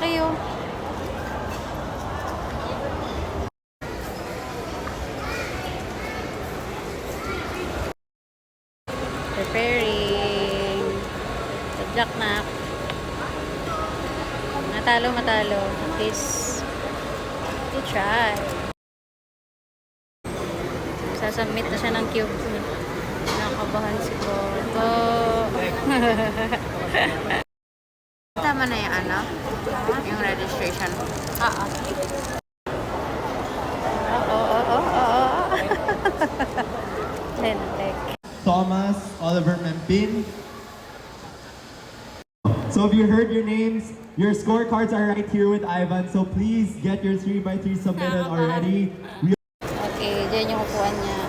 malaki oh. Preparing. Jack na. Matalo. At least, you try. Sasubmit na siya ng cube. Nakabahan si Coco. Tama na yung ano? Yung registration. Oo. Lentek. Thomas Oliver Mempin. So if you heard your names, your scorecards are right here with Ivan. So please get your 3x3 submitted already. Okay, dyan yung upuan niya.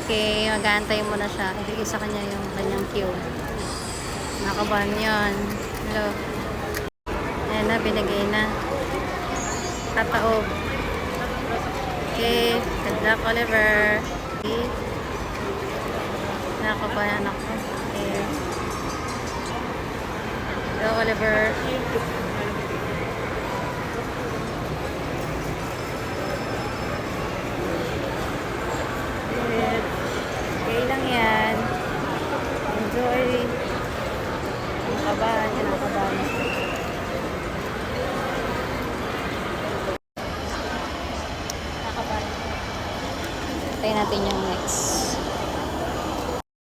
Okay, mag-aantay mo na siya. Ibigay sa kanya yung kanyang cue. Nakabahan yun. Hello. Ayan na, binigay na. Tataob. Okay, good luck, Oliver. Okay. Nakabahan ako. Okay. Hello, Oliver. Okay lang yan. Enjoy. Nakabahan yan, nakabahan. Nakabahan. Tayo natin yung next.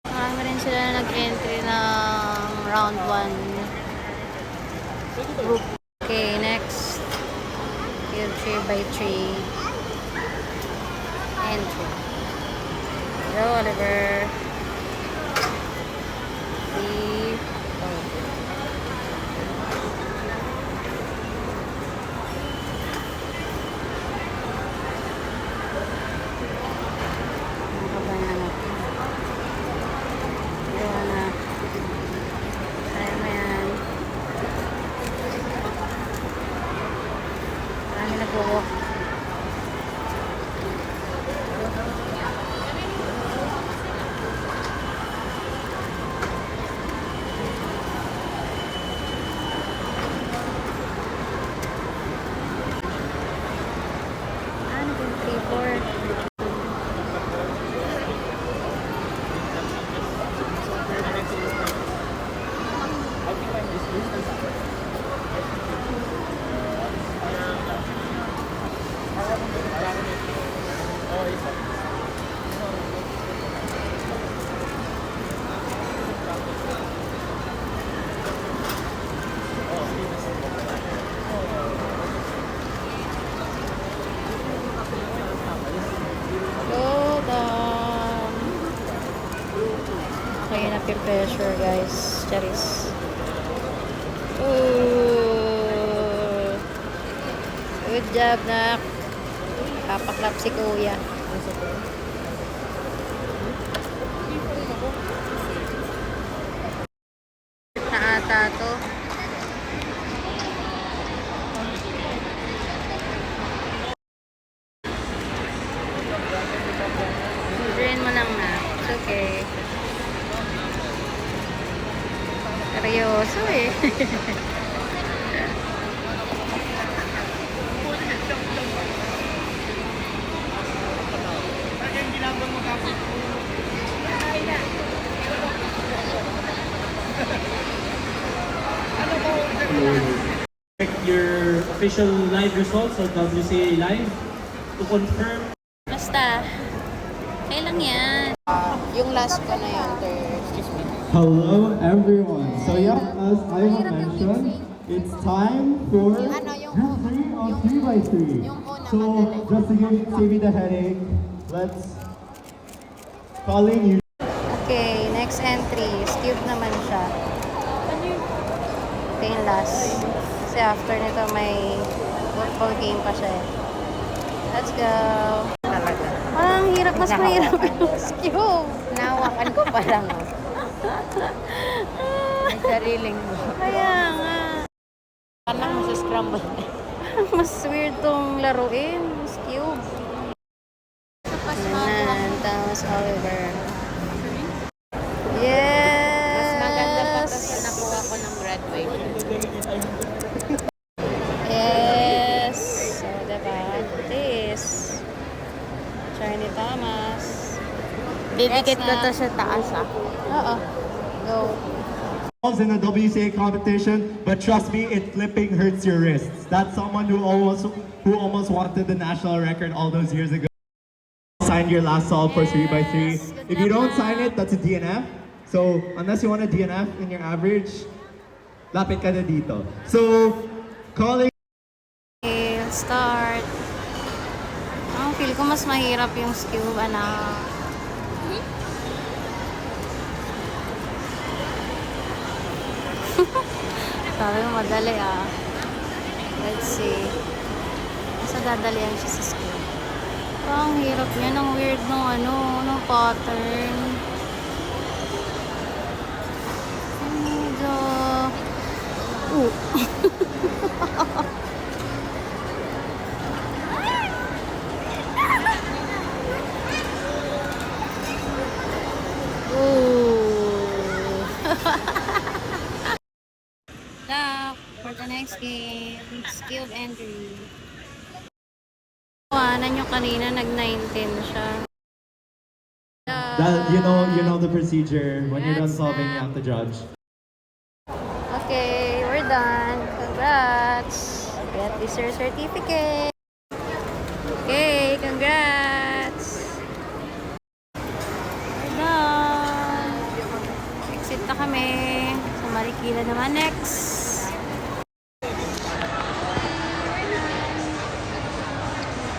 Marami rin sila na nag-entry ng round 1 group. Okay, next. Cube 3x3 entry. Hello, Oliver. Okay, napipressure guys. Charis. Ooh. Good job, nak. Kapaklap si kuya. Na ata to. Drain mo lang na. It's okay. Seryoso eh. Check your official live results on WCA Live to confirm. Basta. Okay lang yan. Yung last ko na yun, excuse me. Hello everyone. So yeah, as Ivan mentioned, it's time for Yung group 3 on 3x3. So just to save you the headache, let's calling you. Okay, next entry. Cube naman siya. Ito yung last. Kasi after nito may football game pa siya eh. Let's go. Talaga. Parang hirap, mas mahirap yung cube. Nahawakan ko pa lang. May sariling mo. Kaya nga. Parang masascramble. Mas weird tong laruin. Mas cube. Ayan, Thomas Oliver. Yes! Mas maganda pa kasi nakuha ko ng graduation. Ididikit ko Next to na. sa taas ah. Oo. Go. In the WCA competition, but trust me, it flipping hurts your wrists. That's someone who almost wanted the national record all those years ago. Sign your last solve for 3x3. Yes, good If you luck, don't sign ma'am. it, that's a DNF. So unless you want a DNF in your average, lapit ka na dito. So calling. Okay, let's start. Ang feel ko mas mahirap yung scuba na. Sabi mo madali ah. Let's see. Basta dadalihan siya sa scuba. Ang hirap niya. Ang weird ng ng pattern. Medyo... Ooh. Luck for the next game. Skilled entry. Kuhanan nyo kanina, nag-19 siya. That you know the procedure. When you're done That's solving, you not- have to judge. Okay, we're done. Congrats. Get this your certificate. Okay, congrats. We're done. Exit na kami. Sa Marikina naman next.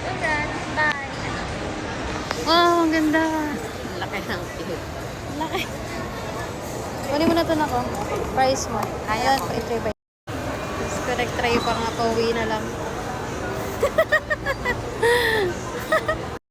Congrats. Bye. Wow, ang ganda. Laki ng cute. Laki. Kunin mo na ito na ko. Price mo. Kaya Ayan, ko. i-try ba? Tapos ko nag-try pa nga, pauwi na lang.